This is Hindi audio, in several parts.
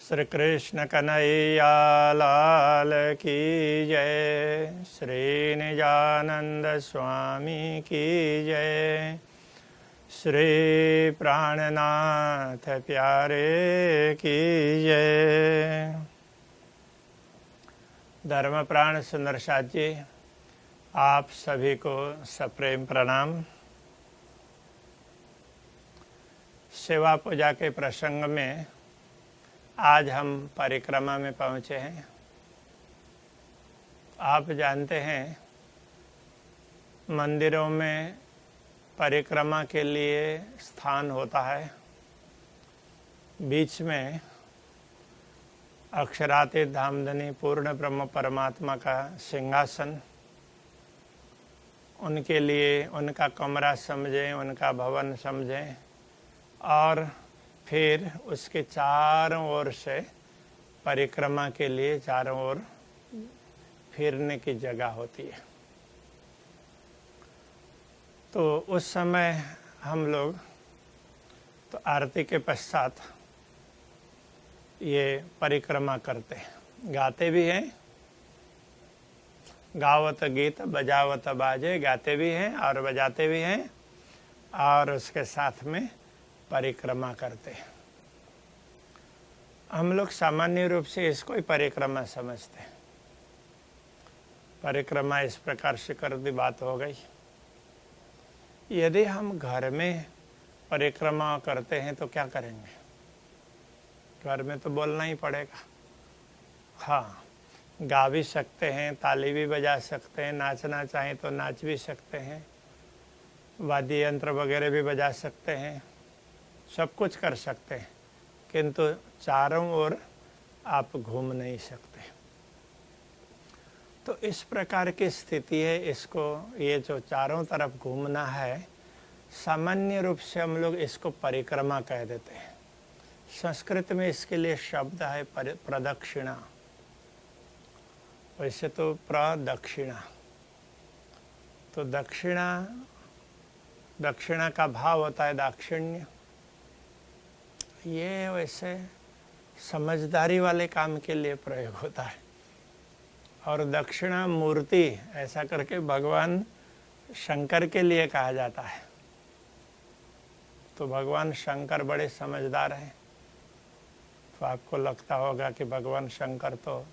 श्री कृष्ण कन्हैया लाल की जय। श्री निजानंद स्वामी की जय। श्री प्राणनाथ प्यारे की जय। धर्म प्राण सुंदर साथ जी, आप सभी को सप्रेम प्रणाम। सेवा पूजा के प्रसंग में आज हम परिक्रमा में पहुँचे हैं। आप जानते हैं मंदिरों में परिक्रमा के लिए स्थान होता है। बीच में अक्षरातीत धामधनी पूर्ण ब्रह्म परमात्मा का सिंहासन, उनके लिए उनका कमरा समझें, उनका भवन समझें, और फिर उसके चारों ओर से परिक्रमा के लिए चारों ओर फिरने की जगह होती है। तो उस समय हम लोग तो आरती के पश्चात ये परिक्रमा करते हैं, गाते भी हैं, गावत गीत बजावत बाजे, गाते भी हैं और बजाते भी हैं, और उसके साथ में परिक्रमा करते हैं। हम लोग सामान्य रूप से इसको ही परिक्रमा समझते हैं। परिक्रमा इस प्रकार से कर दी, बात हो गई। यदि हम घर में परिक्रमा करते हैं तो क्या करेंगे? घर में तो बोलना ही पड़ेगा। हाँ, गा भी सकते हैं, ताली भी बजा सकते हैं, नाचना चाहें तो नाच भी सकते हैं, वाद्य यंत्र वगैरह भी बजा सकते हैं, सब कुछ कर सकते हैं, किंतु चारों ओर आप घूम नहीं सकते। तो इस प्रकार की स्थिति है। इसको, ये जो चारों तरफ घूमना है, सामान्य रूप से हम लोग इसको परिक्रमा कह देते हैं। संस्कृत में इसके लिए शब्द है प्रदक्षिणा। वैसे तो प्रदक्षिणा, तो दक्षिणा का भाव होता है दाक्षिण्य। ये वैसे समझदारी वाले काम के लिए प्रयोग होता है। और दक्षिणा मूर्ति ऐसा करके भगवान शंकर के लिए कहा जाता है। तो भगवान शंकर बड़े समझदार हैं। तो आपको लगता होगा कि भगवान शंकर तो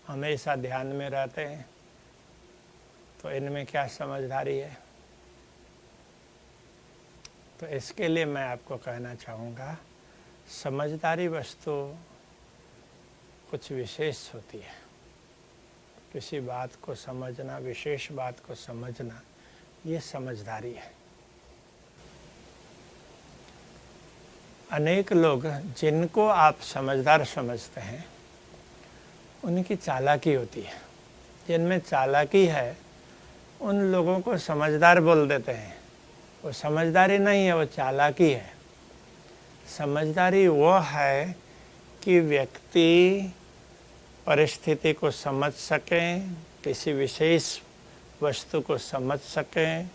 हमेशा ध्यान में रहते हैं, तो इनमें क्या समझदारी है? तो इसके लिए मैं आपको कहना चाहूँगा, समझदारी वस्तु कुछ विशेष होती है। किसी बात को समझना, विशेष बात को समझना, ये समझदारी है। अनेक लोग जिनको आप समझदार समझते हैं, उनकी चालाकी होती है। जिनमें चालाकी है, उन लोगों को समझदार बोल देते हैं। वो समझदारी नहीं है, वो चालाकी है। समझदारी वो है कि व्यक्ति परिस्थिति को समझ सकें, किसी विशेष वस्तु को समझ सकें,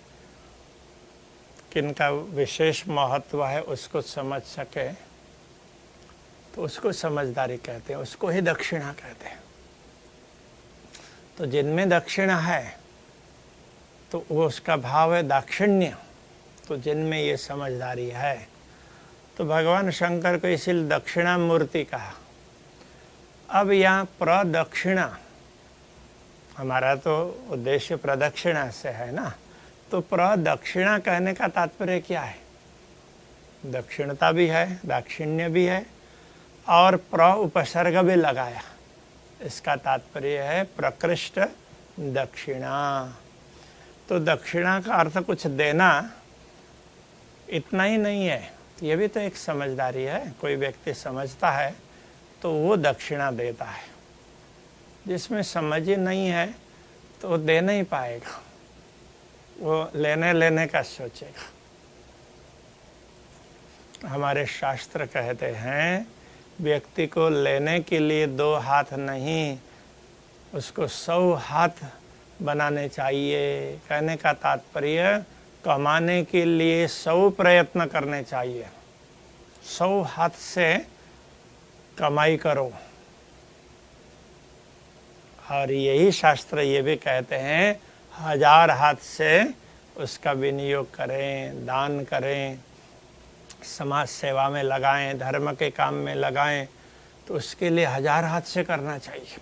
किनका विशेष महत्व है उसको समझ सके, तो उसको समझदारी कहते हैं, उसको ही दक्षिणा कहते हैं। तो जिनमें दक्षिणा है तो वो उसका भाव है दाक्षिण्य। तो जिनमें ये समझदारी है, तो भगवान शंकर को इसीलिए दक्षिणा मूर्ति कहा। अब यहाँ प्रदक्षिणा, हमारा तो उद्देश्य प्रदक्षिणा से है ना, तो प्रदक्षिणा कहने का तात्पर्य क्या है? दक्षिणता भी है, दाक्षिण्य भी है, और प्र उपसर्ग भी लगाया। इसका तात्पर्य है प्रकृष्ट दक्षिणा। तो दक्षिणा का अर्थ कुछ देना इतना ही नहीं है, ये भी तो एक समझदारी है। कोई व्यक्ति समझता है तो वो दक्षिणा देता है। जिसमें समझ ही नहीं है तो वो दे नहीं पाएगा, वो लेने का सोचेगा। हमारे शास्त्र कहते हैं, व्यक्ति को लेने के लिए 2 हाथ नहीं, उसको 100 हाथ बनाने चाहिए। कहने का तात्पर्य, कमाने के लिए 100 प्रयत्न करने चाहिए। 100 हाथ से कमाई करो। और यही शास्त्र ये भी कहते हैं 1000 हाथ से उसका विनियोग करें, दान करें, समाज सेवा में लगाएं, धर्म के काम में लगाएं, तो उसके लिए 1000 हाथ से करना चाहिए।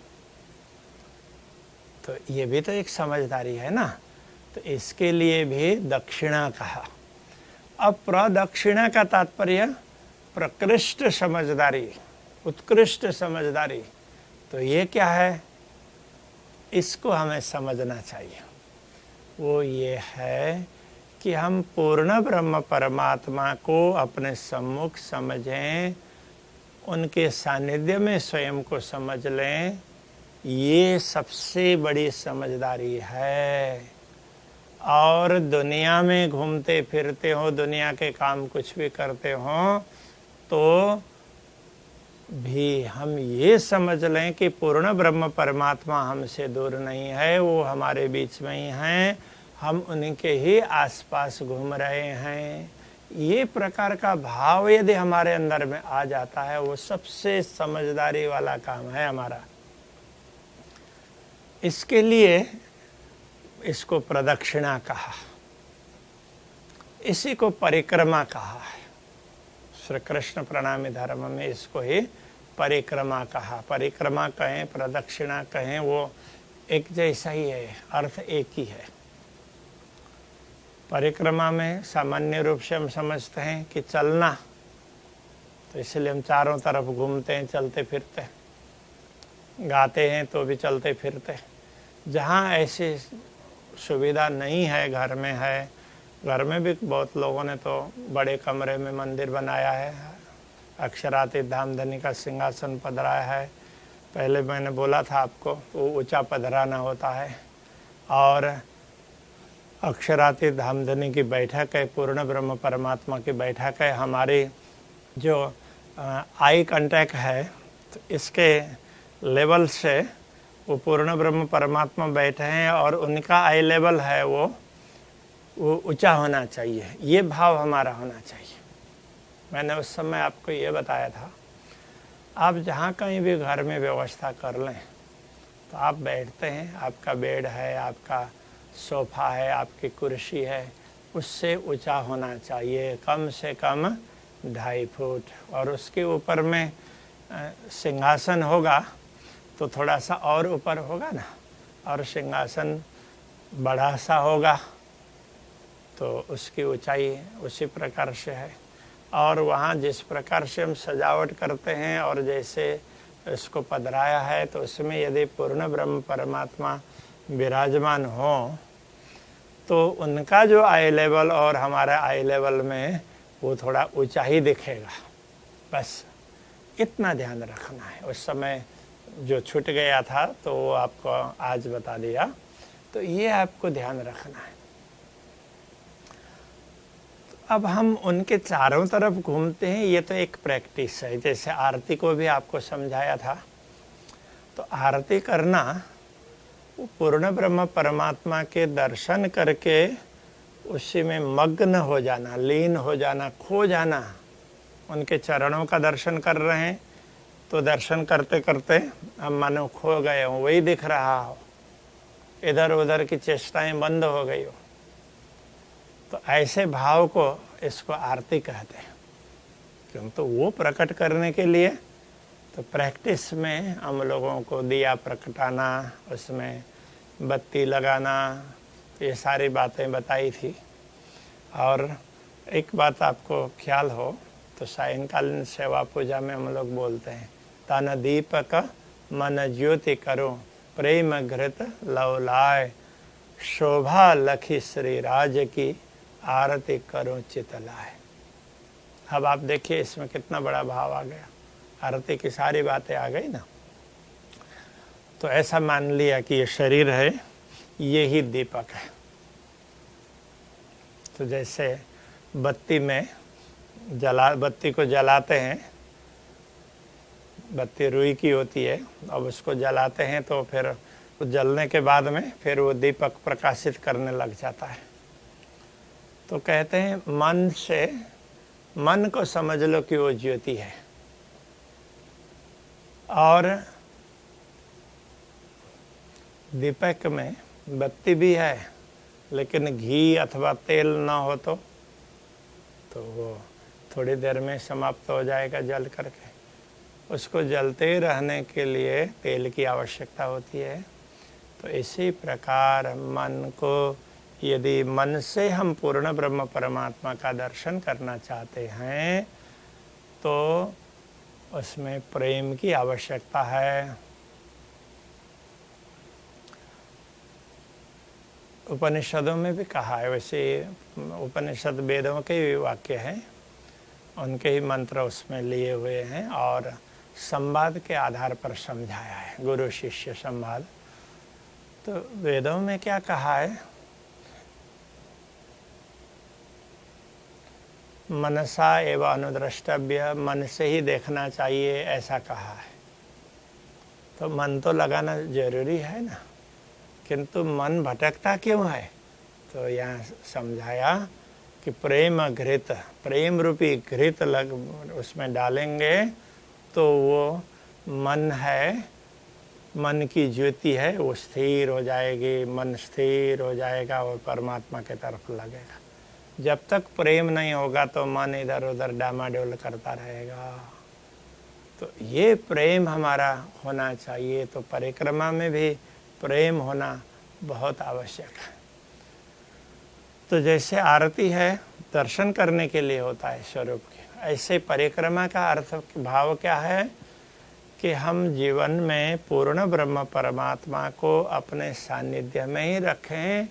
तो ये भी तो एक समझदारी है ना। तो इसके लिए भी दक्षिणा कहा। अब प्रदक्षिणा का तात्पर्य प्रकृष्ट समझदारी, उत्कृष्ट समझदारी। तो ये क्या है, इसको हमें समझना चाहिए। वो ये है कि हम पूर्ण ब्रह्म परमात्मा को अपने सम्मुख समझें, उनके सानिध्य में स्वयं को समझ लें। ये सबसे बड़ी समझदारी है। और दुनिया में घूमते फिरते हो, दुनिया के काम कुछ भी करते हो, तो भी हम ये समझ लें कि पूर्ण ब्रह्म परमात्मा हमसे दूर नहीं है, वो हमारे बीच में ही हैं, हम उनके ही आसपास घूम रहे हैं। ये प्रकार का भाव यदि हमारे अंदर में आ जाता है, वो सबसे समझदारी वाला काम है हमारा। इसके लिए इसको प्रदक्षिणा कहा, इसी को परिक्रमा कहा है। श्री कृष्ण प्रणामी धर्म में इसको ही परिक्रमा कहा। परिक्रमा कहें, प्रदक्षिणा कहें, वो एक जैसा ही है, अर्थ एक ही है। परिक्रमा में सामान्य रूप से हम समझते हैं कि चलना, तो इसलिए हम चारों तरफ घूमते हैं, चलते फिरते हैं, गाते हैं तो भी चलते फिरते। जहाँ ऐसी सुविधा नहीं है, घर में है, घर में भी बहुत लोगों ने तो बड़े कमरे में मंदिर बनाया है, अक्षरातीत धामधनी का सिंहासन पधराया है। पहले मैंने बोला था आपको, वो ऊंचा पधराना होता है। और अक्षरातीत धामधनी की बैठक है, पूर्ण ब्रह्म परमात्मा की बैठक है। हमारी जो आई कांटेक्ट है, तो इसके लेवल से वो पूर्ण ब्रह्म परमात्मा बैठे हैं और उनका आई लेवल है वो ऊंचा होना चाहिए। ये भाव हमारा होना चाहिए। मैंने उस समय आपको ये बताया था, आप जहाँ कहीं भी घर में व्यवस्था कर लें, तो आप बैठते हैं, आपका बेड है, आपका सोफा है, आपकी कुर्सी है, उससे ऊंचा होना चाहिए, कम से कम 2.5 फुट। और उसके ऊपर में सिंहासन होगा तो थोड़ा सा और ऊपर होगा ना, और सिंहासन बड़ा सा होगा तो उसकी ऊंचाई उसी प्रकार से है। और वहाँ जिस प्रकार से हम सजावट करते हैं और जैसे इसको पधराया है, तो उसमें यदि पूर्ण ब्रह्म परमात्मा विराजमान हो, तो उनका जो आई लेवल और हमारा आई लेवल में वो थोड़ा ऊंचा ही दिखेगा। बस इतना ध्यान रखना है। उस समय जो छूट गया था तो वो आपको आज बता दिया, तो ये आपको ध्यान रखना है। अब हम उनके चारों तरफ घूमते हैं, ये तो एक प्रैक्टिस है। जैसे आरती को भी आपको समझाया था, तो आरती करना वो पूर्ण ब्रह्म परमात्मा के दर्शन करके उसी में मग्न हो जाना, लीन हो जाना, खो जाना। उनके चरणों का दर्शन कर रहे हैं तो दर्शन करते करते हम मानो खो गए हो, वही दिख रहा हो, इधर उधर की चेष्टाएं बंद हो गई हो। तो ऐसे भाव को इसको आरती कहते हैं। क्यों? तो वो प्रकट करने के लिए तो प्रैक्टिस में हम लोगों को दिया प्रकटाना, उसमें बत्ती लगाना, ये सारी बातें बताई थी। और एक बात आपको ख्याल हो तो सायंकालीन सेवा पूजा में हम लोग बोलते हैं, तन दीपक मन ज्योति करो, प्रेम घृत लवलाय, शोभा लखी श्री राज की, आरती करो चितलाय। अब आप देखिए इसमें कितना बड़ा भाव आ गया, आरती की सारी बातें आ गई ना। तो ऐसा मान लिया कि ये शरीर है, ये ही दीपक है। तो जैसे बत्ती में बत्ती को जलाते हैं, बत्ती रुई की होती है, अब उसको जलाते हैं तो फिर जलने के बाद में फिर वो दीपक प्रकाशित करने लग जाता है। तो कहते हैं मन से, मन को समझ लो कि वो ज्योति है। और दीपक में बत्ती भी है, लेकिन घी अथवा तेल ना हो तो वो थोड़ी देर में समाप्त हो जाएगा जल करके। उसको जलते रहने के लिए तेल की आवश्यकता होती है। तो इसी प्रकार मन को, यदि मन से हम पूर्ण ब्रह्म परमात्मा का दर्शन करना चाहते हैं तो उसमें प्रेम की आवश्यकता है। उपनिषदों में भी कहा है, वैसे उपनिषद वेदों के भी वाक्य हैं, उनके ही मंत्र उसमें लिए हुए हैं और संवाद के आधार पर समझाया है, गुरु शिष्य संवाद। तो वेदों में क्या कहा है, मनसा एवं अनुद्रष्टव्य, मन से ही देखना चाहिए, ऐसा कहा है। तो मन तो लगाना जरूरी है ना, किंतु मन भटकता क्यों है? तो यहाँ समझाया कि प्रेम घृत, प्रेम रूपी घृत उसमें डालेंगे तो वो मन है, मन की ज्योति है, वो स्थिर हो जाएगी, मन स्थिर हो जाएगा और परमात्मा के तरफ लगेगा। जब तक प्रेम नहीं होगा तो मन इधर उधर डामाडोल करता रहेगा। तो ये प्रेम हमारा होना चाहिए। तो परिक्रमा में भी प्रेम होना बहुत आवश्यक है। तो जैसे आरती है दर्शन करने के लिए होता है स्वरूप के, ऐसे परिक्रमा का अर्थ भाव क्या है कि हम जीवन में पूर्ण ब्रह्म परमात्मा को अपने सानिध्य में ही रखें,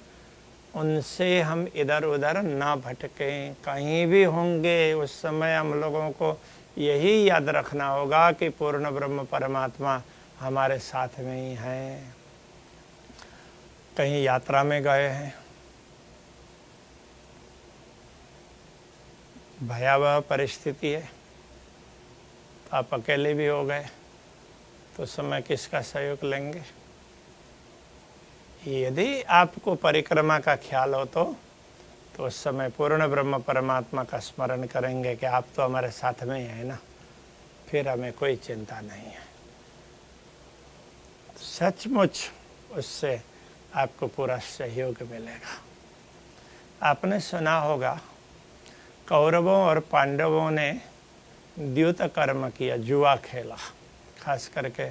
उनसे हम इधर उधर ना भटकें। कहीं भी होंगे उस समय हम लोगों को यही याद रखना होगा कि पूर्ण ब्रह्म परमात्मा हमारे साथ में ही हैं। कहीं यात्रा में गए हैं, भयावह परिस्थिति है, तो आप अकेले भी हो गए, तो उस समय किसका सहयोग लेंगे? यदि आपको परिक्रमा का ख्याल हो तो उस समय पूर्ण ब्रह्म परमात्मा का स्मरण करेंगे कि आप तो हमारे साथ में ही है ना, फिर हमें कोई चिंता नहीं है। सचमुच उससे आपको पूरा सहयोग मिलेगा। आपने सुना होगा कौरवों और पांडवों ने द्यूत कर्म किया, जुआ खेला। खास करके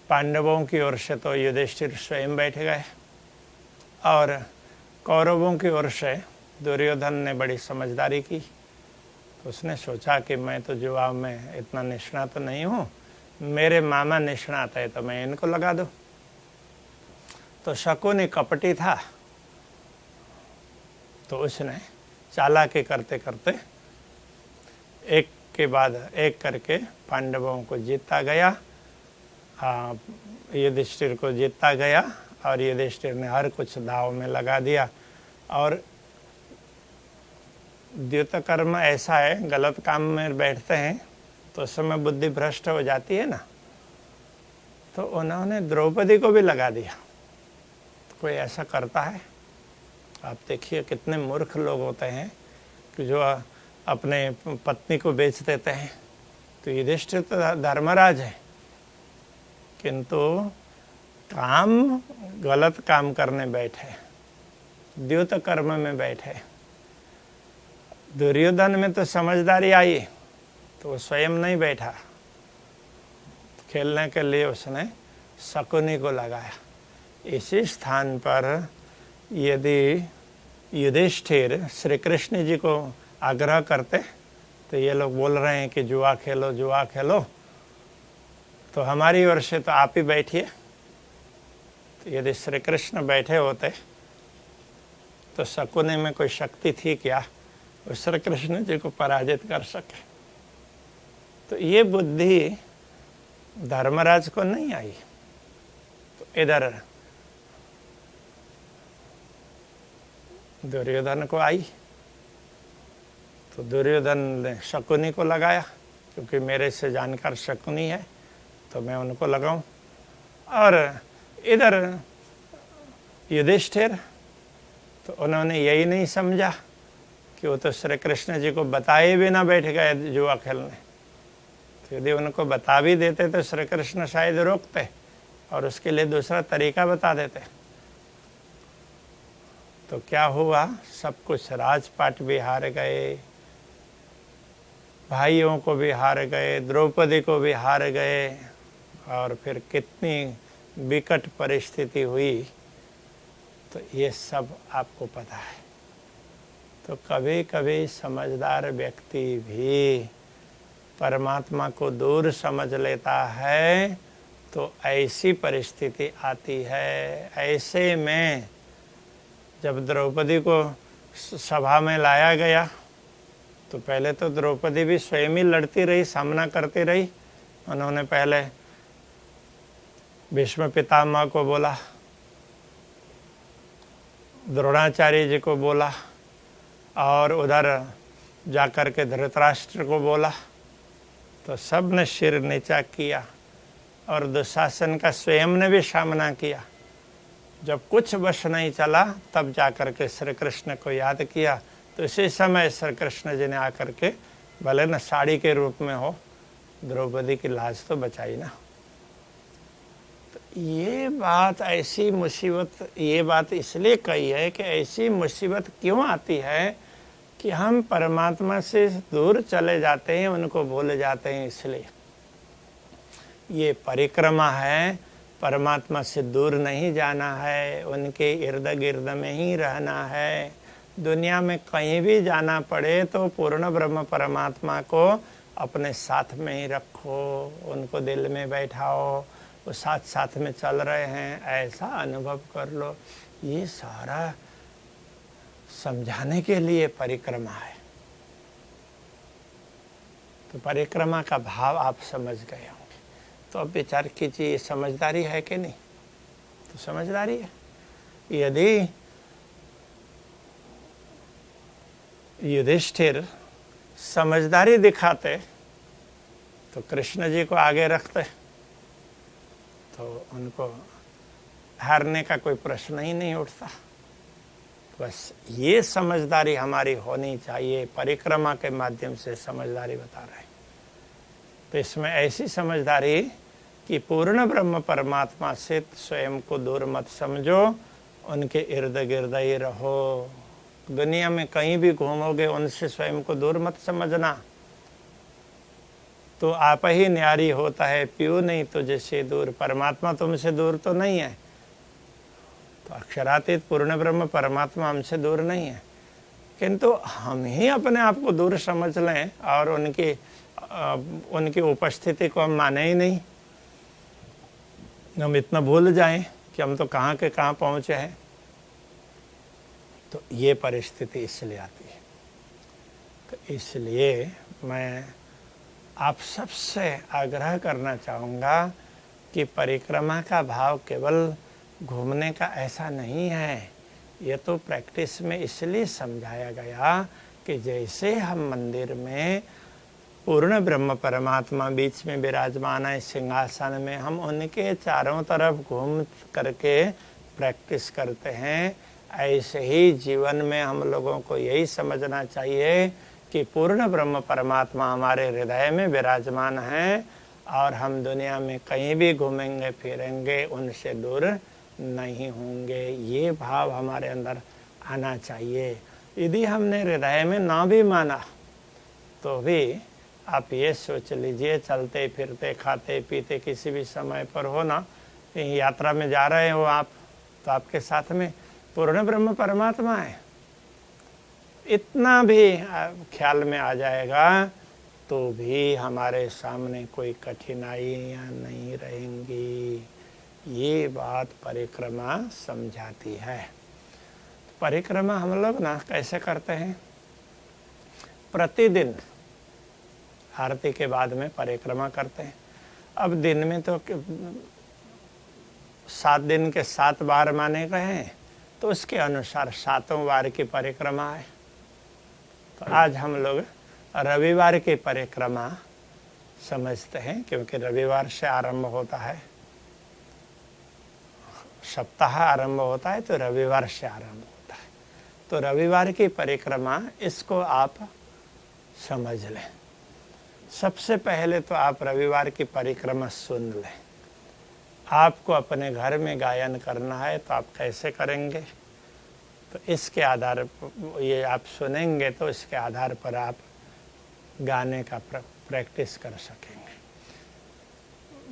पांडवों की ओर से तो युधिष्ठिर स्वयं बैठ गए और कौरवों की ओर से दुर्योधन ने बड़ी समझदारी की। तो उसने सोचा कि मैं तो जुआ में इतना निष्णात नहीं हूँ, मेरे मामा निष्णात है तो मैं इनको लगा दूँ। तो शकुनी कपटी था, तो उसने चालाकी करते करते एक के बाद एक करके पांडवों को जीतता गया, युधिष्ठिर को जीतता गया और युधिष्ठिर ने हर कुछ दाव में लगा दिया। और द्यूत कर्म ऐसा है, गलत काम में बैठते हैं तो उस समय बुद्धि भ्रष्ट हो जाती है ना, तो उन्होंने द्रौपदी को भी लगा दिया। तो कोई ऐसा करता है? आप देखिए कितने मूर्ख लोग होते हैं कि जो अपने पत्नी को बेच देते हैं। तो युधिष्ठिर तो धर्मराज है, किंतु काम गलत काम करने बैठे, द्यूत कर्म में बैठे। दुर्योधन में तो समझदारी आई तो वो स्वयं नहीं बैठा, खेलने के लिए उसने शकुनी को लगाया। इसी स्थान पर यदि युधिष्ठिर श्री कृष्ण जी को आग्रह करते तो ये लोग बोल रहे हैं कि जुआ खेलो जुआ खेलो, तो हमारी ओर से तो आप ही बैठिए। तो यदि श्री कृष्ण बैठे होते तो शकुनी में कोई शक्ति थी क्या वो श्री कृष्ण जी को पराजित कर सके? तो ये बुद्धि धर्मराज को नहीं आई। तो इधर दुर्योधन को आई, तो दुर्योधन ने शकुनी को लगाया, क्योंकि मेरे से जानकार शकुनी है तो मैं उनको लगाऊं। और इधर युधिष्ठिर, तो उन्होंने यही नहीं समझा कि वो तो श्री कृष्ण जी को बताए भी ना बैठ गए जुआ खेलने। तो यदि उनको बता भी देते तो श्री कृष्ण शायद रोकते और उसके लिए दूसरा तरीका बता देते। तो क्या हुआ, सब कुछ, राजपाट भी हार गए, भाइयों को भी हार गए, द्रौपदी को भी हार गए, और फिर कितनी विकट परिस्थिति हुई, तो ये सब आपको पता है। तो कभी कभी समझदार व्यक्ति भी परमात्मा को दूर समझ लेता है, तो ऐसी परिस्थिति आती है। ऐसे में जब द्रौपदी को सभा में लाया गया तो पहले तो द्रौपदी भी स्वयं ही लड़ती रही, सामना करती रही। उन्होंने पहले भीष्म पितामह को बोला, द्रोणाचार्य जी को बोला, और उधर जाकर के धृतराष्ट्र को बोला, तो सब ने सिर नीचा किया, और दुशासन का स्वयं ने भी सामना किया। जब कुछ वश नहीं चला तब जाकर के श्री कृष्ण को याद किया, तो इसी समय श्री कृष्ण जी ने आकर के, भले न साड़ी के रूप में हो, द्रौपदी की लाज तो बचाई ना। तो ये बात, ऐसी मुसीबत, ये बात इसलिए कही है कि ऐसी मुसीबत क्यों आती है कि हम परमात्मा से दूर चले जाते हैं, उनको भूल जाते हैं। इसलिए ये परिक्रमा है, परमात्मा से दूर नहीं जाना है, उनके इर्द गिर्द में ही रहना है। दुनिया में कहीं भी जाना पड़े तो पूर्ण ब्रह्म परमात्मा को अपने साथ में ही रखो, उनको दिल में बैठाओ, वो साथ साथ में चल रहे हैं, ऐसा अनुभव कर लो। ये सारा समझाने के लिए परिक्रमा है। तो परिक्रमा का भाव आप समझ गए होंगे। तो अब विचार कीजिए, ये समझदारी है कि नहीं? तो समझदारी है। यदि युधिष्ठिर समझदारी दिखाते तो कृष्ण जी को आगे रखते, तो उनको हारने का कोई प्रश्न ही नहीं उठता। बस ये समझदारी हमारी होनी चाहिए। परिक्रमा के माध्यम से समझदारी बता रहे हैं। तो इसमें ऐसी समझदारी कि पूर्ण ब्रह्म परमात्मा से स्वयं को दूर मत समझो, उनके इर्द गिर्द ही रहो। दुनिया में कहीं भी घूमोगे, उनसे स्वयं को दूर मत समझना। तो आप ही न्यारी होता है, पियो नहीं तुझसे दूर। परमात्मा तुमसे दूर तो नहीं है। तो अक्षरातीत पूर्ण ब्रह्म परमात्मा हमसे दूर नहीं है, किंतु हम ही अपने आप को दूर समझ लें और उनकी उपस्थिति को हम माने ही नहीं। हम इतना भूल जाएं कि हम तो कहाँ के कहाँ पहुँचे हैं। तो ये परिस्थिति इसलिए आती है। तो इसलिए मैं आप सबसे आग्रह करना चाहूँगा कि परिक्रमा का भाव केवल घूमने का ऐसा नहीं है। ये तो प्रैक्टिस में इसलिए समझाया गया कि जैसे हम मंदिर में पूर्ण ब्रह्म परमात्मा बीच में विराजमान है सिंहासन में, हम उनके चारों तरफ घूम करके प्रैक्टिस करते हैं, ऐसे ही जीवन में हम लोगों को यही समझना चाहिए कि पूर्ण ब्रह्म परमात्मा हमारे हृदय में विराजमान है, और हम दुनिया में कहीं भी घूमेंगे फिरेंगे उनसे दूर नहीं होंगे। ये भाव हमारे अंदर आना चाहिए। यदि हमने हृदय में ना भी माना तो भी आप ये सोच लीजिए, चलते फिरते खाते पीते किसी भी समय पर हो ना, कहीं यात्रा में जा रहे हो आप, तो आपके साथ में पूर्ण ब्रह्म परमात्मा है। इतना भी ख्याल में आ जाएगा तो भी हमारे सामने कोई कठिनाइयाँ नहीं रहेंगी। ये बात परिक्रमा समझाती है। परिक्रमा हम लोग ना कैसे करते हैं, प्रतिदिन आरती के बाद में परिक्रमा करते हैं। अब दिन में तो 7 दिन के 7 बार माने गए हैं, तो उसके अनुसार 7वें बार की परिक्रमा है। तो आज हम लोग रविवार की परिक्रमा समझते हैं, क्योंकि रविवार से आरंभ होता है, सप्ताह आरंभ होता है, तो रविवार से आरंभ होता है। तो रविवार की परिक्रमा, इसको आप समझ लें। सबसे पहले तो आप रविवार की परिक्रमा सुन लें। आपको अपने घर में गायन करना है तो आप कैसे करेंगे, तो इसके आधार पर ये आप सुनेंगे तो इसके आधार पर आप गाने का प्रैक्टिस कर सकेंगे।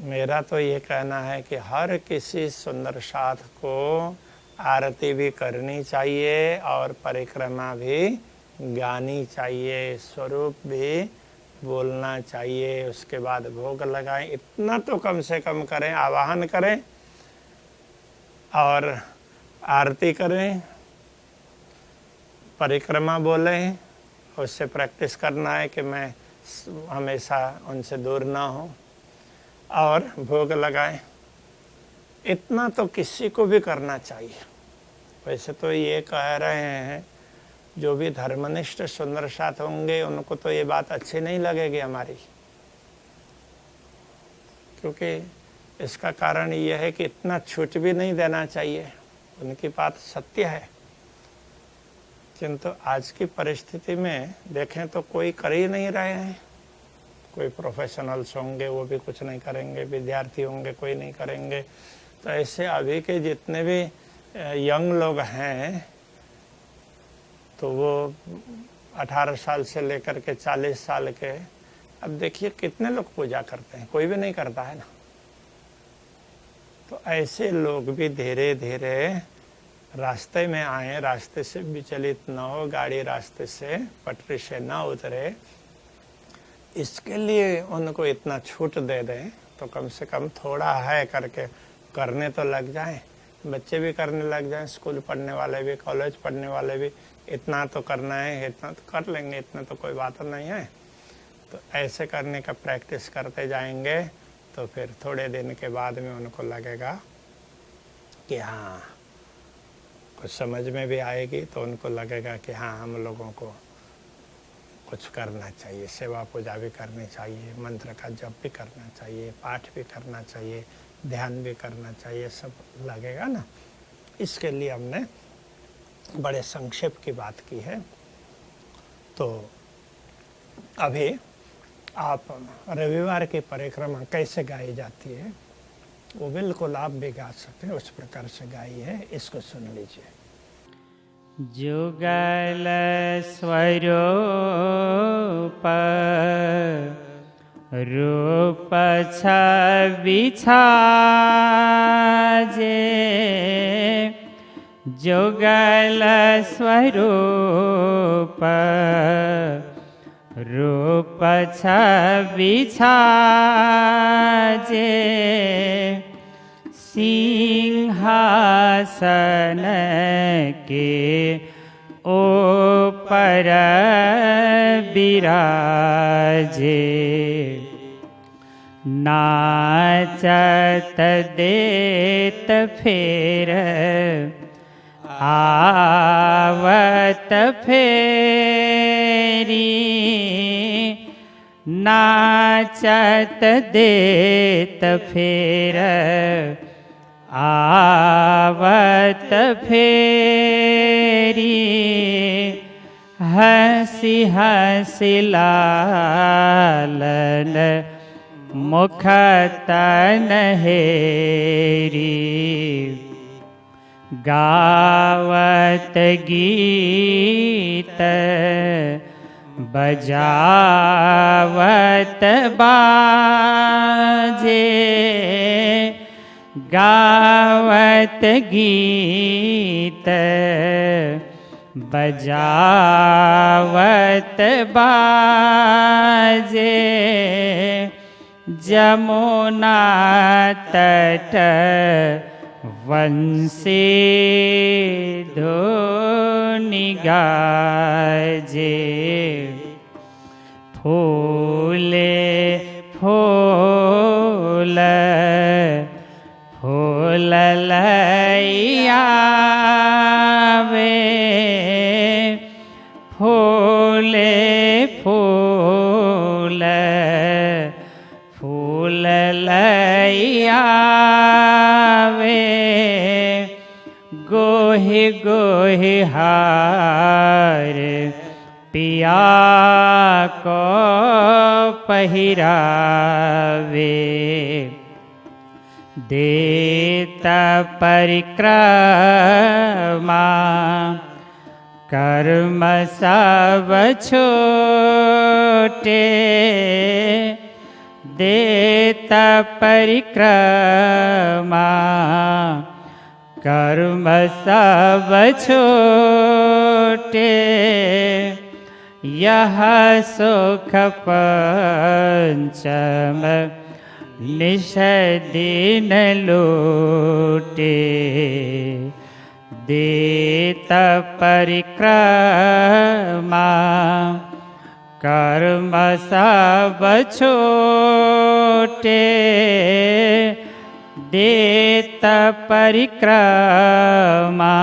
मेरा तो ये कहना है कि हर किसी सुंदर साथ को आरती भी करनी चाहिए और परिक्रमा भी गानी चाहिए, स्वरूप भी बोलना चाहिए, उसके बाद भोग लगाएं। इतना तो कम से कम करें, आवाहन करें और आरती करें, परिक्रमा बोलें। उससे प्रैक्टिस करना है कि मैं हमेशा उनसे दूर ना हूँ, और भोग लगाएं। इतना तो किसी को भी करना चाहिए। वैसे तो ये कह रहे हैं जो भी धर्मनिष्ठ सुंदर साथ होंगे उनको तो ये बात अच्छी नहीं लगेगी हमारी, क्योंकि इसका कारण ये है कि इतना छूट भी नहीं देना चाहिए। उनकी बात सत्य है, किंतु आज की परिस्थिति में देखें तो कोई कर ही नहीं रहे हैं। कोई प्रोफेशनल्स होंगे वो भी कुछ नहीं करेंगे, विद्यार्थी होंगे कोई नहीं करेंगे। तो ऐसे अभी के जितने भी यंग लोग हैं तो वो 18 साल से लेकर के 40 साल के, अब देखिए कितने लोग पूजा करते हैं, कोई भी नहीं करता है ना। तो ऐसे लोग भी धीरे धीरे रास्ते में आए, रास्ते से विचलित न हो, गाड़ी रास्ते से पटरी से ना उतरे, इसके लिए उनको इतना छूट दे दें तो कम से कम थोड़ा है करके करने तो लग जाएं। बच्चे भी करने लग जाएं, स्कूल पढ़ने वाले भी, कॉलेज पढ़ने वाले भी, इतना तो करना है, इतना तो कर लेंगे, इतना तो कोई बात नहीं है। तो ऐसे करने का प्रैक्टिस करते जाएंगे तो फिर थोड़े दिन के बाद में उनको लगेगा कि हाँ कुछ समझ में भी आएगी, तो उनको लगेगा कि हाँ हम लोगों को कुछ करना चाहिए, सेवा पूजा भी करनी चाहिए, मंत्र का जप भी करना चाहिए, पाठ भी करना चाहिए, ध्यान भी करना चाहिए, सब लगेगा ना। इसके लिए हमने बड़े संक्षेप की बात की है। तो अभी आप रविवार की परिक्रमा कैसे गाई जाती है वो बिल्कुल आप भी गा सकते हैं, उस प्रकार से गाई है, इसको सुन लीजिए। जुगल स्वरूप रूप छवि छाजे, जुगल स्वरूप रूप छवि छाजे, सिंहासन के ऊपर विराजे, नाचत देत फेर आवत फेरी, नाचत देत फेर आवत फेरी, हंसी हंसी लालन मुख तनहेरी, गावत गीत बजावत बाजे, गावत गीत बजावत बाजे, जमुना तट वंशी धुनि गाजे, फूले फूल फूल लइयावे, फूले फूल फूल लइयावे, गोहि गोहि हार पिया को पहिरावे देता परिक्रमा कर्म सब छोटे देता परिक्रमा कर्म सब छोटे यह सुख पंचम निश दिन लूटे देता परिक्रमा कर्म सब छोटे देता परिक्रमा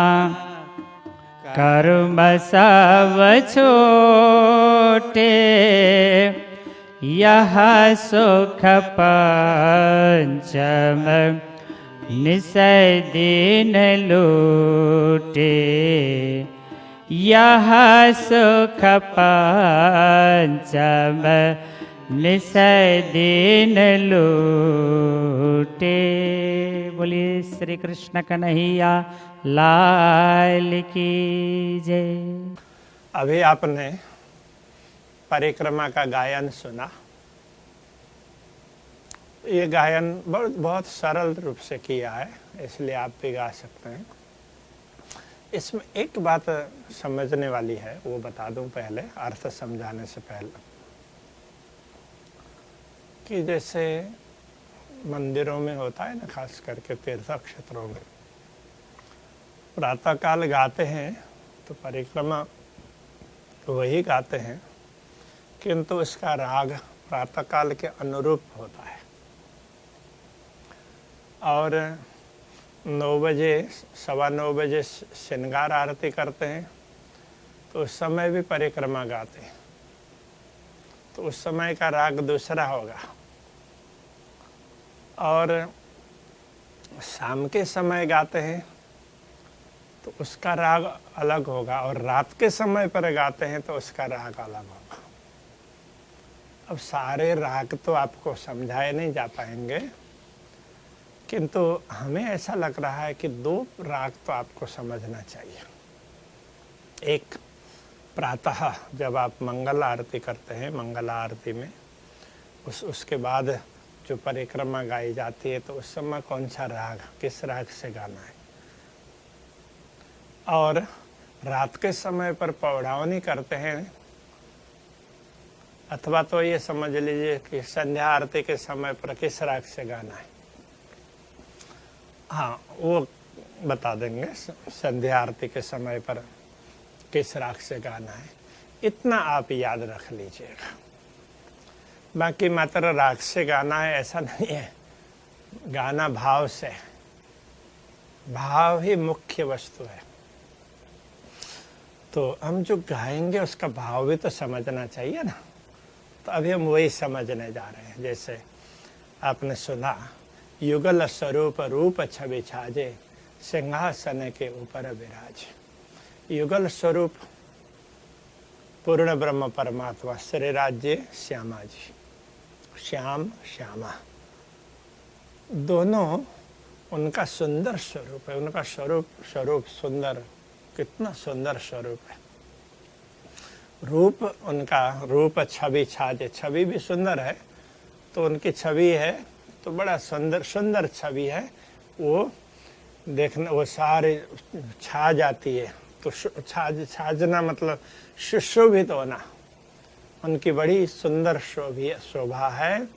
कर्म सब छोटे यह सुख पंचम निश दिन लूटे यह सुख पंचम निश दिन लूटे। बोलिए श्री कृष्ण कन्हैया लाल की जय। अभी आपने परिक्रमा का गायन सुना। ये गायन बहुत सरल रूप से किया है, इसलिए आप भी गा सकते हैं। इसमें एक बात समझने वाली है, वो बता दूं पहले, अर्थ समझाने से पहले, कि जैसे मंदिरों में होता है ना, खास करके तीर्थ क्षेत्रों में प्रातःकाल गाते हैं तो परिक्रमा वही गाते हैं, किंतु इसका राग प्रातःकाल के अनुरूप होता है। और 9 बजे 9:15 बजे श्रृंगार आरती करते हैं तो उस समय भी परिक्रमा गाते हैं, तो उस समय का राग दूसरा होगा। और शाम के समय गाते हैं तो उसका राग अलग होगा, और रात के समय पर गाते हैं तो उसका राग अलग होगा। अब सारे राग तो आपको समझाए नहीं जा पाएंगे, किंतु हमें ऐसा लग रहा है कि 2 राग तो आपको समझना चाहिए। एक प्रातः जब आप मंगल आरती करते हैं, मंगल आरती में उसके बाद जो परिक्रमा गाई जाती है तो उस समय कौन सा राग, किस राग से गाना है। और रात के समय पर पौड़ावनी करते हैं, अथवा तो ये समझ लीजिए कि संध्या आरती के समय पर किस राग से गाना है। हाँ, वो बता देंगे संध्या आरती के समय पर किस राग से गाना है, इतना आप याद रख लीजिएगा। बाकी मात्र राग से गाना है ऐसा नहीं है, गाना भाव से, भाव ही मुख्य वस्तु है। तो हम जो गाएंगे उसका भाव भी तो समझना चाहिए ना, तो अभी हम वही समझने जा रहे हैं। जैसे आपने सुना, युगल स्वरूप रूप छवि छाजे सिंहासन के ऊपर विराज। युगल स्वरूप पूर्ण ब्रह्म परमात्मा श्री राज्य श्यामा जी, श्याम श्यामा, दोनों उनका सुंदर स्वरूप है। उनका स्वरूप सुंदर, कितना सुंदर स्वरूप है। रूप उनका, रूप छवि छाजे, छवि भी सुंदर है, तो उनकी छवि है तो बड़ा सुंदर छवि है। वो देखने, वो सारे छा जाती है, तो छाजना मतलब सुशोभित होना। उनकी बड़ी सुंदर शोभा है।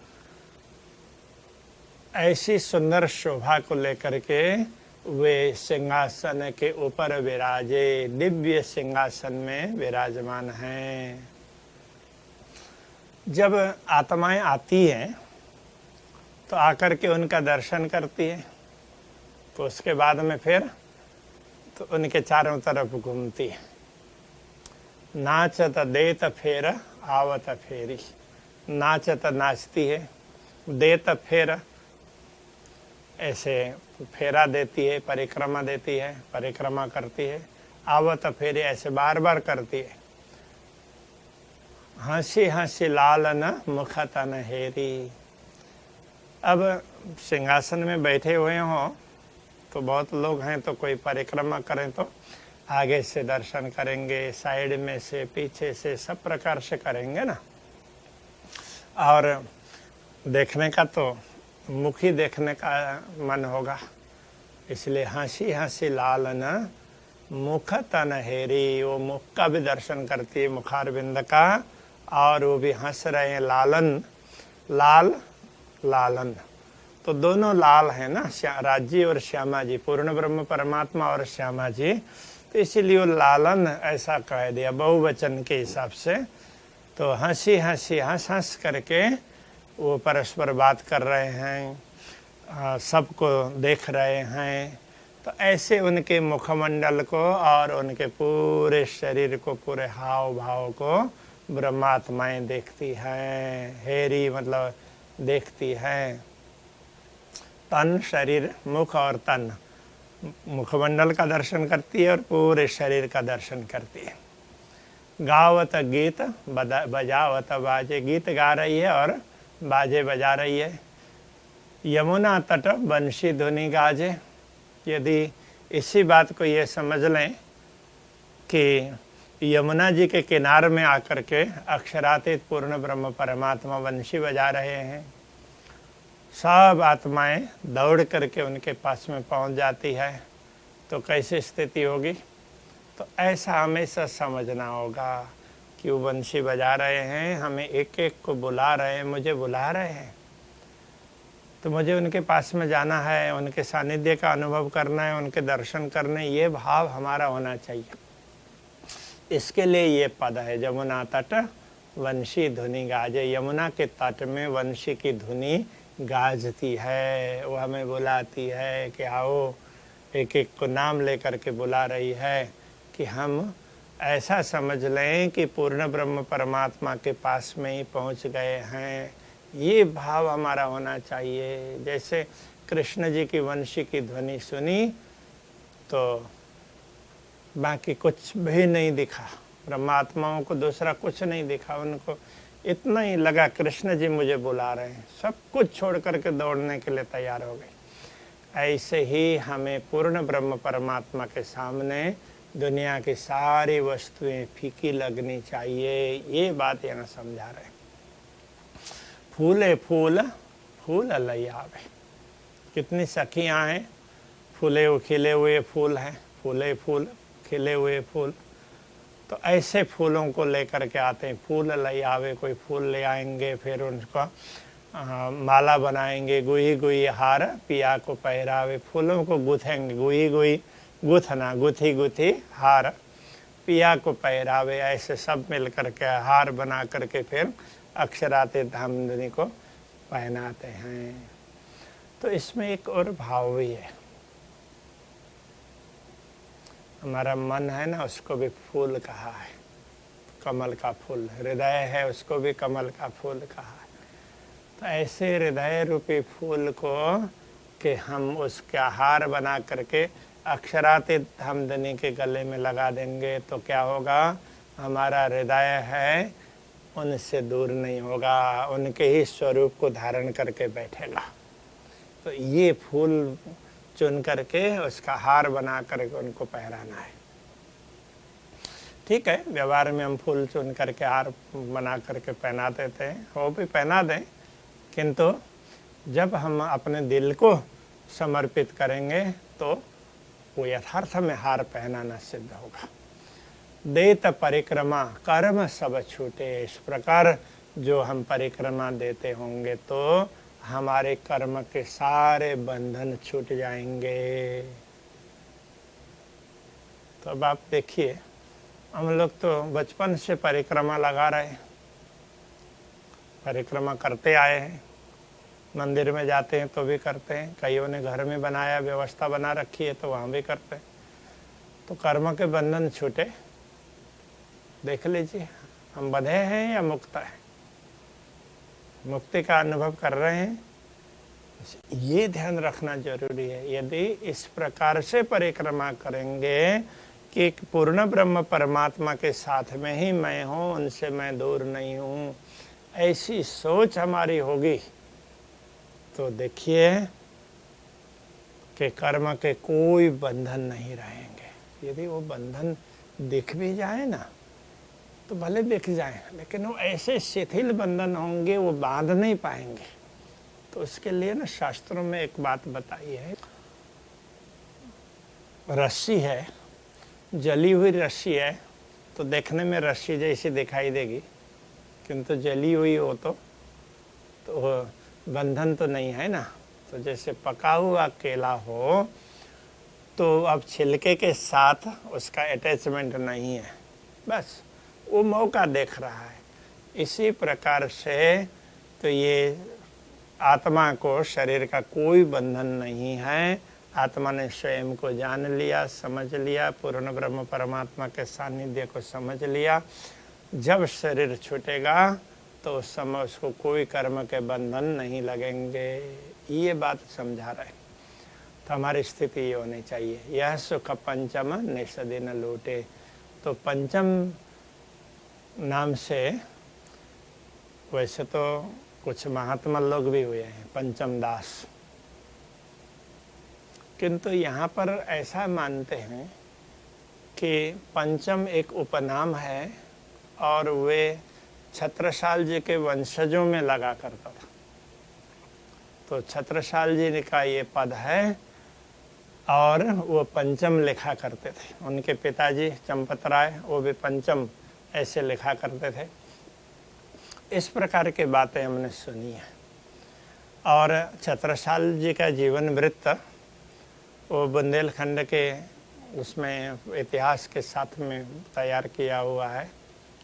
ऐसी सुंदर शोभा को लेकर के वे सिंहासन के ऊपर विराजे, दिव्य सिंहासन में विराजमान हैं। जब आत्माएं आती हैं तो आकर के उनका दर्शन करती है, तो उसके बाद में फिर तो उनके चारों तरफ घूमती है। नाचत देत फेर आवत फेरी, नाचत नाचती है, देत फेर ऐसे फेरा देती है, परिक्रमा देती है, परिक्रमा करती है, आवत फेरी ऐसे बार बार करती है। हंसी हंसी लालन मुख तन हेरी। अब सिंहासन में बैठे हुए हों तो बहुत लोग हैं, तो कोई परिक्रमा करें तो आगे से दर्शन करेंगे, साइड में से, पीछे से, सब प्रकार से करेंगे ना। और देखने का तो मुख ही देखने का मन होगा, इसलिए हंसी हंसी लालन मुख तन हेरी। वो मुख का भी दर्शन करती है, मुखारविंद का, और वो भी हंस रहे हैं। लालन, लाल लालन, तो दोनों लाल है ना, राज जी और श्यामा जी, पूर्ण ब्रह्म परमात्मा और श्यामा जी, तो इसीलिए वो लालन ऐसा कह दिया बहुवचन के हिसाब से। तो हंसी हंसी हंस हंस करके वो परस्पर बात कर रहे हैं, सबको देख रहे हैं। तो ऐसे उनके मुखमंडल को और उनके पूरे शरीर को, पूरे हाव भाव को ब्रह्मात्माएं देखती हैं। हेरी मतलब देखती हैं। तन, शरीर, मुख और तन, मुखमंडल का दर्शन करती है और पूरे शरीर का दर्शन करती है। गावत गीत बजावत बाजे, गीत गा रही है और बाजे बजा रही है। यमुना तट बंशी धुनी गाजे। यदि इसी बात को ये समझ लें कि यमुना जी के किनारे में आकर के अक्षरातीत पूर्ण ब्रह्म परमात्मा बंशी बजा रहे हैं, सब आत्माएं दौड़ करके उनके पास में पहुंच जाती है, तो कैसी स्थिति होगी। तो ऐसा हमेशा समझना होगा कि वो बंशी बजा रहे हैं, हमें एक एक को बुला रहे हैं, मुझे बुला रहे हैं, तो मुझे उनके पास में जाना है, उनके सानिध्य का अनुभव करना है, उनके दर्शन करने, ये भाव हमारा होना चाहिए। इसके लिए ये पद है, जमुना तट वंशी धुनी गाजे। यमुना के तट में वंशी की धुनी गाजती है, वो हमें बुलाती है कि आओ, एक एक को नाम लेकर के बुला रही है कि हम ऐसा समझ लें कि पूर्ण ब्रह्म परमात्मा के पास में ही पहुंच गए हैं। ये भाव हमारा होना चाहिए। जैसे कृष्ण जी की वंशी की ध्वनि सुनी तो बाकी कुछ भी नहीं दिखा, ब्रह्मात्माओं को दूसरा कुछ नहीं दिखा, उनको इतना ही लगा कृष्ण जी मुझे बुला रहे हैं, सब कुछ छोड़ करके दौड़ने के लिए तैयार हो गए। ऐसे ही हमें पूर्ण ब्रह्म परमात्मा के सामने दुनिया की सारी वस्तुएं फीकी लगनी चाहिए। ये बात यहाँ समझा रहे। फूले फूल फूल लई आवे। कितनी सखियाँ हैं, फूले खिले हुए फूल हैं, फूले फूल खिले हुए फूल, तो ऐसे फूलों को लेकर के आते हैं। फूल लई आवे, कोई फूल ले आएंगे, फिर उनको माला बनाएंगे, गुही गुही हार पिया को पहरावे। फूलों को गुथेंगे, गुही गुही गुथना, गुथी गुथी हार पिया को पहरावे। ऐसे सब मिल करके हार बना करके फिर अक्षरातीत धामधुनी को पहनाते हैं। तो इसमें एक और भाव भी है, हमारा मन है ना, उसको भी फूल कहा है, कमल का फूल। हृदय है, उसको भी कमल का फूल कहा है। तो ऐसे हृदय रूपी फूल को कि हम उसका हार बना करके अक्षरातीत धामधुनी के गले में लगा देंगे तो क्या होगा, हमारा हृदय है उनसे दूर नहीं होगा, उनके ही स्वरूप को धारण करके बैठेगा। तो ये फूल चुन करके उसका हार बना करके उनको पहनाना है। ठीक है, व्यवहार में हम फूल चुन करके हार बना करके पहना देते हैं, वो भी पहना दें, किंतु जब हम अपने दिल को समर्पित करेंगे तो वो यथार्थ में हार पहनाना सिद्ध होगा। देत परिक्रमा कर्म सब छूटे। इस प्रकार जो हम परिक्रमा देते होंगे तो हमारे कर्म के सारे बंधन छूट जाएंगे। तो अब आप देखिए, हम लोग तो बचपन से परिक्रमा लगा रहे हैं, परिक्रमा करते आए हैं, मंदिर में जाते हैं तो भी करते हैं, कईयों ने घर में बनाया, व्यवस्था बना रखी है तो वहाँ भी करते हैं। तो कर्म के बंधन छूटे, देख लीजिए हम बंधे हैं या मुक्त हैं, मुक्ति का अनुभव कर रहे हैं, ये ध्यान रखना जरूरी है। यदि इस प्रकार से परिक्रमा करेंगे कि एक पूर्ण ब्रह्म परमात्मा के साथ में ही मैं हूँ, उनसे मैं दूर नहीं हूँ, ऐसी सोच हमारी होगी तो देखिए कि कर्म के कोई बंधन नहीं रहेंगे। यदि वो बंधन दिख भी जाए ना तो भले दिख जाए, लेकिन वो ऐसे शिथिल बंधन होंगे, वो बांध नहीं पाएंगे। तो उसके लिए ना शास्त्रों में एक बात बताई है, रस्सी है, जली हुई रस्सी है तो देखने में रस्सी जैसी दिखाई देगी, किंतु जली हुई हो तो बंधन तो नहीं है ना। तो जैसे पका हुआ केला हो तो अब छिलके के साथ उसका अटैचमेंट नहीं है, बस वो मौका देख रहा है। इसी प्रकार से तो ये आत्मा को शरीर का कोई बंधन नहीं है। आत्मा ने स्वयं को जान लिया, समझ लिया, पूर्ण ब्रह्म परमात्मा के सानिध्य को समझ लिया। जब शरीर छूटेगा तो उस समय उसको कोई कर्म के बंधन नहीं लगेंगे। ये बात समझा रहे। तो हमारी स्थिति ये होनी चाहिए, यह सुख पंचम निषदि न लूटे। तो पंचम नाम से वैसे तो कुछ महात्मा लोग भी हुए हैं, पंचम दास, किंतु यहाँ पर ऐसा मानते हैं कि पंचम एक उपनाम है और वे छत्रसाल जी के वंशजों में लगा करता था। तो छत्रसाल जी का ये पद है और वो पंचम लिखा करते थे। उनके पिताजी चंपत राय वो भी पंचम ऐसे लिखा करते थे। इस प्रकार की बातें हमने सुनी है। और छत्रसाल जी का जीवन वृत्त वो बुंदेलखंड के उसमें इतिहास के साथ में तैयार किया हुआ है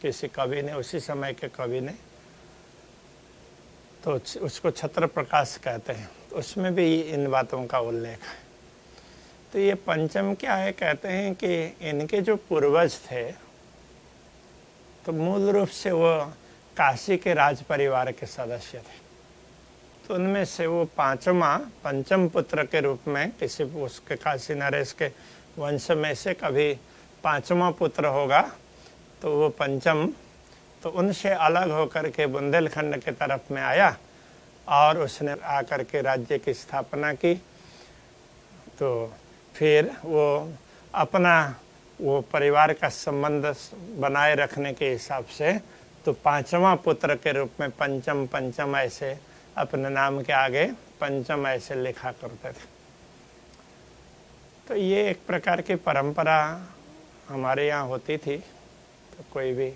किसी कवि ने, उसी समय के कवि ने, तो उसको छत्र प्रकाश कहते हैं। उसमें भी इन बातों का उल्लेख है। तो ये पंचम क्या है, कहते हैं कि इनके जो पूर्वज थे तो मूल रूप से वो काशी के राज परिवार के सदस्य थे। तो उनमें से वो पंचम पुत्र के रूप में किसी उसके काशी नरेश के वंश में से कभी पांचवा पुत्र होगा तो वो पंचम, तो उनसे अलग होकर के बुंदेलखंड के तरफ में आया और उसने आकर के राज्य की स्थापना की। तो फिर वो अपना वो परिवार का संबंध बनाए रखने के हिसाब से तो पांचवा पुत्र के रूप में पंचम ऐसे अपने नाम के आगे पंचम ऐसे लिखा करते थे। तो ये एक प्रकार की परंपरा हमारे यहाँ होती थी। तो कोई भी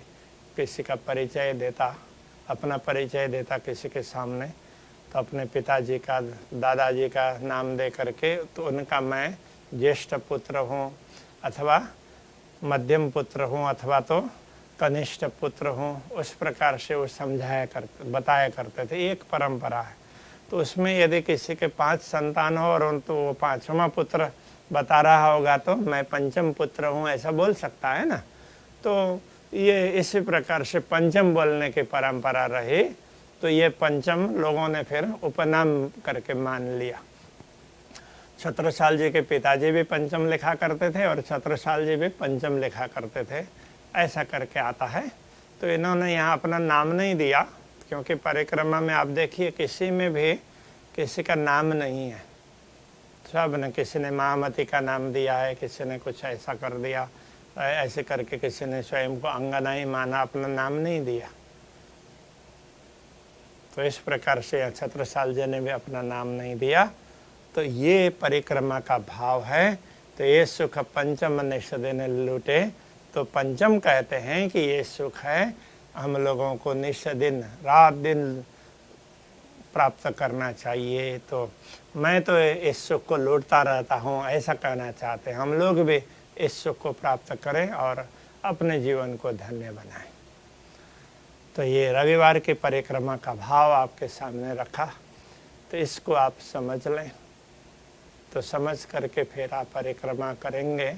किसी का परिचय देता, अपना परिचय देता किसी के सामने, तो अपने पिताजी का, दादाजी का नाम दे करके तो उनका मैं ज्येष्ठ पुत्र हूँ अथवा मध्यम पुत्र हूँ अथवा तो कनिष्ठ पुत्र हूँ, उस प्रकार से वो बताया करते थे। एक परंपरा है। तो उसमें यदि किसी के 5 संतान हो और तो वो पांचवा पुत्र बता रहा होगा तो मैं पंचम पुत्र हूँ ऐसा बोल सकता है ना। तो ये इसी प्रकार से पंचम बोलने की परंपरा रही। तो ये पंचम लोगों ने फिर उपनाम करके मान लिया। छत्रसाल जी के पिताजी भी पंचम लिखा करते थे और छत्रसाल जी भी पंचम लिखा करते थे, ऐसा करके आता है। तो इन्होंने यहाँ अपना नाम नहीं दिया, क्योंकि परिक्रमा में आप देखिए किसी में भी किसी का नाम नहीं है। सब ने, किसी ने महामती का नाम दिया है, किसी ने कुछ ऐसा कर दिया, ऐसे करके किसी ने स्वयं को अंगना ही माना, अपना नाम नहीं दिया। तो इस प्रकार से छत्रसाल जी ने भी अपना नाम नहीं दिया। तो ये परिक्रमा का भाव है। तो ये सुख पंचम निषदि न लूटे। तो पंचम कहते हैं कि ये सुख है हम लोगों को निष्दिन रात दिन प्राप्त करना चाहिए। तो मैं तो इस सुख को लूटता रहता हूँ ऐसा कहना चाहते हैं। हम लोग भी इस सुख को प्राप्त करें और अपने जीवन को धन्य बनाएं। तो ये रविवार की परिक्रमा का भाव आपके सामने रखा, तो इसको आप समझ लें। तो समझ करके फिर आप परिक्रमा करेंगे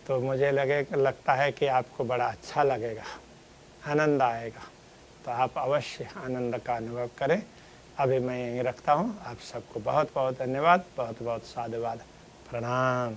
तो मुझे लगता है कि आपको बड़ा अच्छा लगेगा, आनंद आएगा। तो आप अवश्य आनंद का अनुभव करें। अभी मैं यहीं रखता हूँ। आप सबको बहुत बहुत धन्यवाद, बहुत बहुत साधुवाद, प्रणाम।